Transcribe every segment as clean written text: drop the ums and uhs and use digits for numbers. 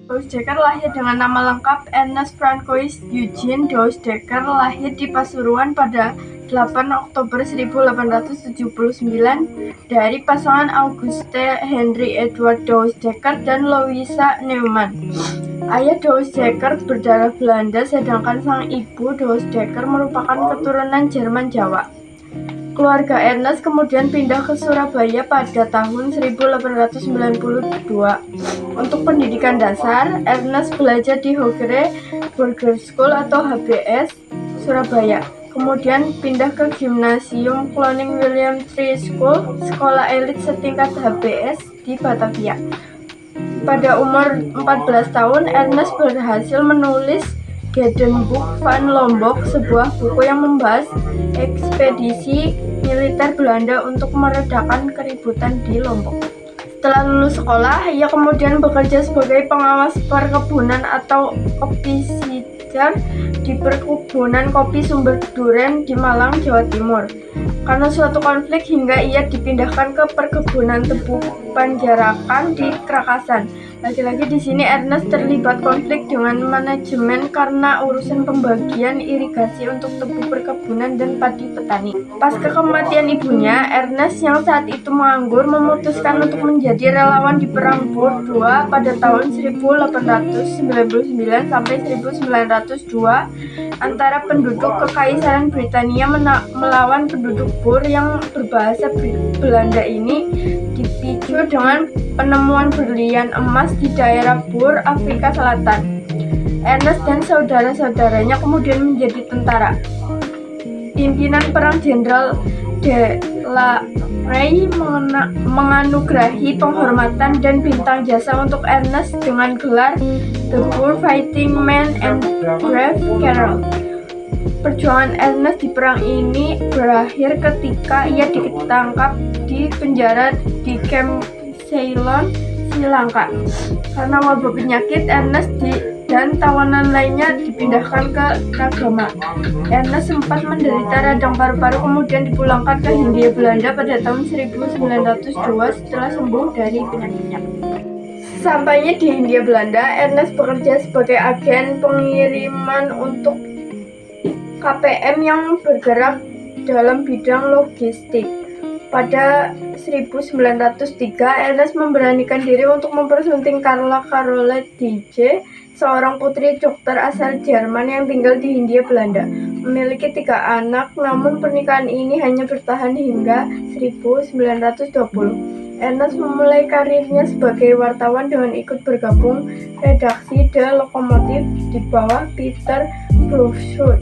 Douwes-Dekker lahir dengan nama lengkap Ernest Francois Eugene Douwes-Dekker, lahir di Pasuruan pada 8 Oktober 1879 dari pasangan Auguste Henry Edward Douwes-Dekker dan Louisa Neumann. Ayah Douwes-Dekker berdarah Belanda, sedangkan sang ibu Douwes-Dekker merupakan keturunan Jerman Jawa. Keluarga Ernest kemudian pindah ke Surabaya pada tahun 1892. Untuk pendidikan dasar, Ernest belajar di Hoogere Burger School atau HBS Surabaya. Kemudian pindah ke Gymnasium Cloning William III School, sekolah elit setingkat HBS di Batavia. Pada umur 14 tahun, Ernest berhasil menulis Gedenboek van Lombok, sebuah buku yang membahas ekspedisi militer Belanda untuk meredakan keributan di Lombok. Setelah lulus sekolah, ia kemudian bekerja sebagai pengawas perkebunan atau officer di perkebunan kopi Sumber Duren di Malang, Jawa Timur. Karena suatu konflik hingga ia dipindahkan ke perkebunan tebu Panjarakan di Krakasan. Lagi-lagi di sini Ernest terlibat konflik dengan manajemen karena urusan pembagian irigasi untuk tebu perkebunan dan padi petani. Pasca kematian ibunya, Ernest yang saat itu menganggur memutuskan untuk menjadi relawan di Perang Boer II pada tahun 1899 sampai 1902 antara penduduk Kekaisaran Britania melawan penduduk Boer yang berbahasa Belanda ini, dipicu dengan penemuan berlian emas di daerah Boer, Afrika Selatan. Ernest dan saudara-saudaranya kemudian menjadi tentara. Pimpinan perang Jenderal de la Rey menganugerahi penghormatan dan bintang jasa untuk Ernest dengan gelar The Boer Fighting Man and Brave Colonel. Perjuangan Ernest di perang ini berakhir ketika ia ditangkap di penjara di Camp Ceylon, Sri Lanka. Karena wabah penyakit, Ernest dan tawanan lainnya dipindahkan ke Nagama. Ernest sempat menderita radang paru-paru, kemudian dipulangkan ke Hindia Belanda pada tahun 1902 setelah sembuh dari penyakitnya. Sampainya di Hindia Belanda, Ernest bekerja sebagai agen pengiriman untuk KPM yang bergerak dalam bidang logistik. Pada 1903, Ernest memberanikan diri untuk mempersunting Carla Caroline DJ, seorang putri dokter asal Jerman yang tinggal di Hindia Belanda. Memiliki 3 anak, namun pernikahan ini hanya bertahan hingga 1920. Ernest memulai karirnya sebagai wartawan dengan ikut bergabung redaksi The Lokomotif di bawah Peter Broodschut.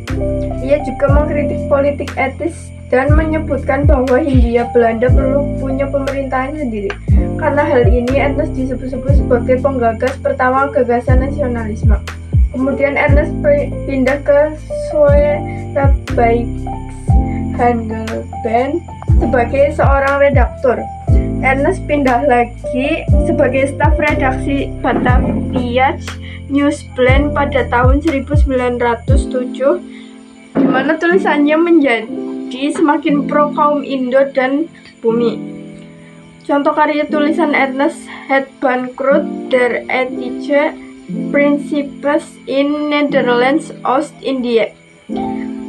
Ia juga mengkritik politik etis dan menyebutkan bahwa Hindia Belanda perlu punya pemerintahan sendiri. Karena hal ini, Ernest disebut-sebut sebagai penggagas pertama gagasan nasionalisme. Kemudian Ernest pindah ke Suederbijgse-Handelsblad sebagai seorang redaktur. Ernest pindah lagi sebagai staf redaksi Batavia Nieuwsblad pada tahun 1907, di mana tulisannya menjadi semakin pro kaum Indo dan bumi. Contoh karya tulisan Ernest: Het Bankroet der ethische Principes in Netherlands Oost-Indië.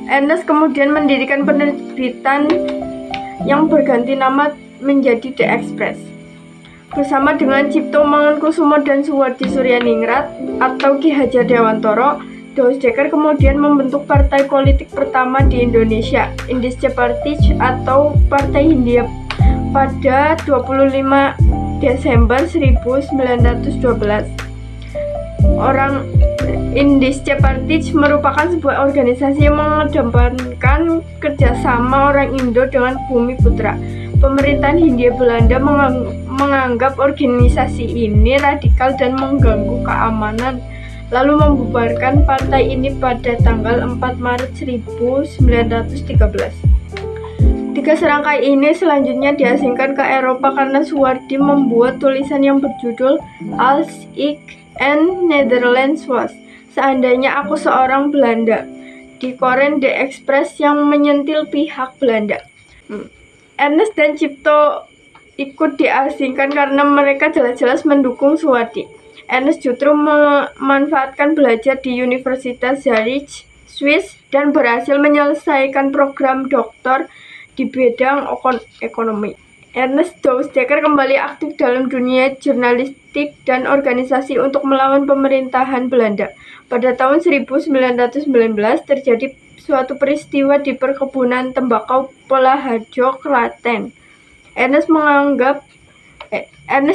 Ernest kemudian mendirikan penerbitan yang berganti nama menjadi The Express. Bersama dengan Cipto Mangunkusumo dan Suwardi Suryaningrat atau Ki Hajar Dewantoro, Douwes-Dekker kemudian membentuk partai politik pertama di Indonesia, Indische Partij atau Partai Hindia, pada 25 Desember 1912. Indische Partij merupakan sebuah organisasi yang mengedepankan kerjasama orang Indo dengan Bumi Putra. Pemerintahan Hindia Belanda menganggap organisasi ini radikal dan mengganggu keamanan, lalu membubarkan partai ini pada tanggal 4 Maret 1913. 3 serangkai ini selanjutnya diasingkan ke Eropa karena Suwardi membuat tulisan yang berjudul Als ik en Nederlands was, seandainya aku seorang Belanda, di koran The Express yang menyentil pihak Belanda. Ernest dan Cipto ikut diasingkan karena mereka jelas-jelas mendukung Suwardi. Ernest justru memanfaatkan belajar di Universitas Zurich, Swiss, dan berhasil menyelesaikan program doktor di bidang ekonomi. Ernest Dowsteker kembali aktif dalam dunia jurnalistik dan organisasi untuk melawan pemerintahan Belanda. Pada tahun 1919 terjadi suatu peristiwa di perkebunan tembakau Polaharjo, Klaten. Ernest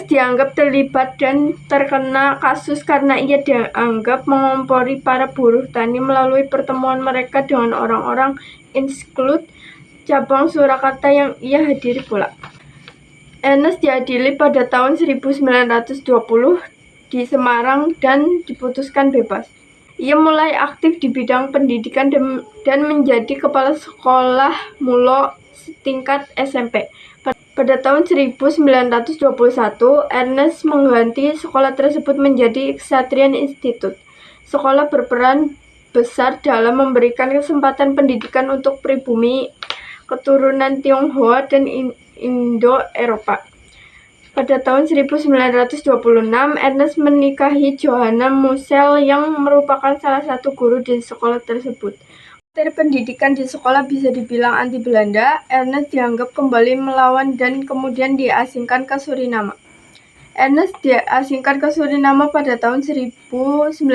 dianggap terlibat dan terkena kasus karena ia dianggap mengompori para buruh tani melalui pertemuan mereka dengan orang-orang Innsbruck, cabang Surakarta yang ia hadiri pula. Ernest diadili pada tahun 1920 di Semarang dan diputuskan bebas. Ia mulai aktif di bidang pendidikan dan menjadi kepala sekolah mulo setingkat SMP. Pada tahun 1921, Ernest mengganti sekolah tersebut menjadi Kshatriya Institute. Sekolah berperan besar dalam memberikan kesempatan pendidikan untuk pribumi keturunan Tionghoa dan Indo-Eropa. Pada tahun 1926, Ernest menikahi Johanna Mussel yang merupakan salah satu guru di sekolah tersebut. Materi pendidikan di sekolah bisa dibilang anti-Belanda. Ernest dianggap kembali melawan dan kemudian diasingkan ke Suriname. Ernest diasingkan ke Suriname pada tahun 1941.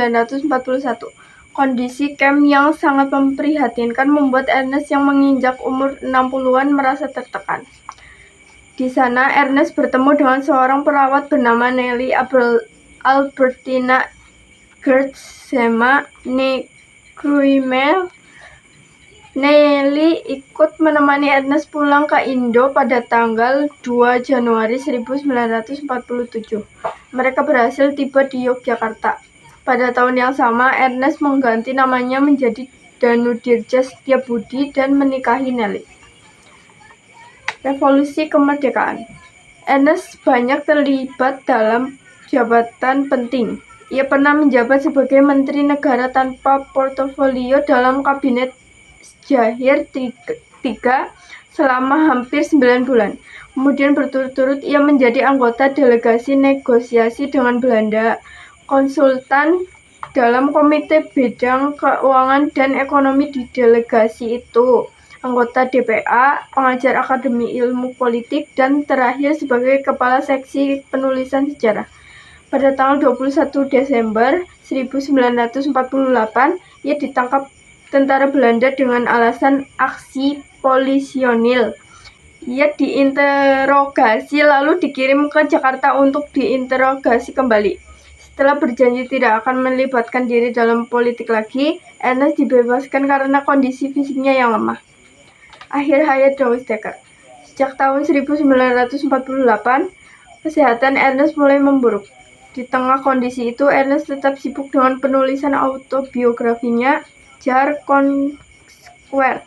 Kondisi camp yang sangat memprihatinkan membuat Ernest yang menginjak umur 60-an merasa tertekan. Di sana, Ernest bertemu dengan seorang perawat bernama Nelly Albertina Gertsema Necruimel. Nelly ikut menemani Ernest pulang ke Indo pada tanggal 2 Januari 1947. Mereka berhasil tiba di Yogyakarta. Pada tahun yang sama, Ernest mengganti namanya menjadi Danudirja Setiabudi dan menikahi Nelly. Revolusi Kemerdekaan. Ernest banyak terlibat dalam jabatan penting. Ia pernah menjabat sebagai Menteri Negara tanpa portofolio dalam Kabinet Zahir III selama hampir 9 bulan. Kemudian berturut-turut ia menjadi anggota delegasi negosiasi dengan Belanda, konsultan dalam Komite Bidang Keuangan dan Ekonomi di delegasi itu, anggota DPA, pengajar Akademi Ilmu Politik, dan terakhir sebagai Kepala Seksi Penulisan Sejarah. Pada tanggal 21 Desember 1948, ia ditangkap tentara Belanda dengan alasan aksi polisionil. Ia diinterogasi lalu dikirim ke Jakarta untuk diinterogasi kembali. Setelah berjanji tidak akan melibatkan diri dalam politik lagi, Ernest dibebaskan karena kondisi fisiknya yang lemah. Akhir hayat Dowsteker. Sejak tahun 1948, kesehatan Ernest mulai memburuk. Di tengah kondisi itu, Ernest tetap sibuk dengan penulisan autobiografinya, Jar Conquest,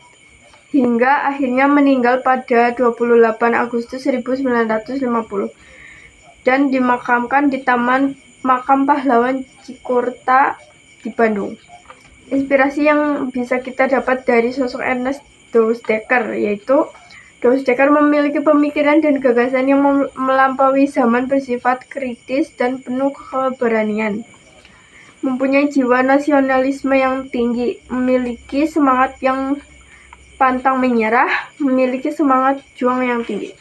hingga akhirnya meninggal pada 28 Agustus 1950 dan dimakamkan di Taman Makam Pahlawan Cikurta di Bandung. Inspirasi yang bisa kita dapat dari sosok Ernest Dowsteker yaitu Dowsteker memiliki pemikiran dan gagasan yang melampaui zaman, bersifat kritis dan penuh keberanian. Mempunyai jiwa nasionalisme yang tinggi, memiliki semangat yang pantang menyerah, memiliki semangat juang yang tinggi.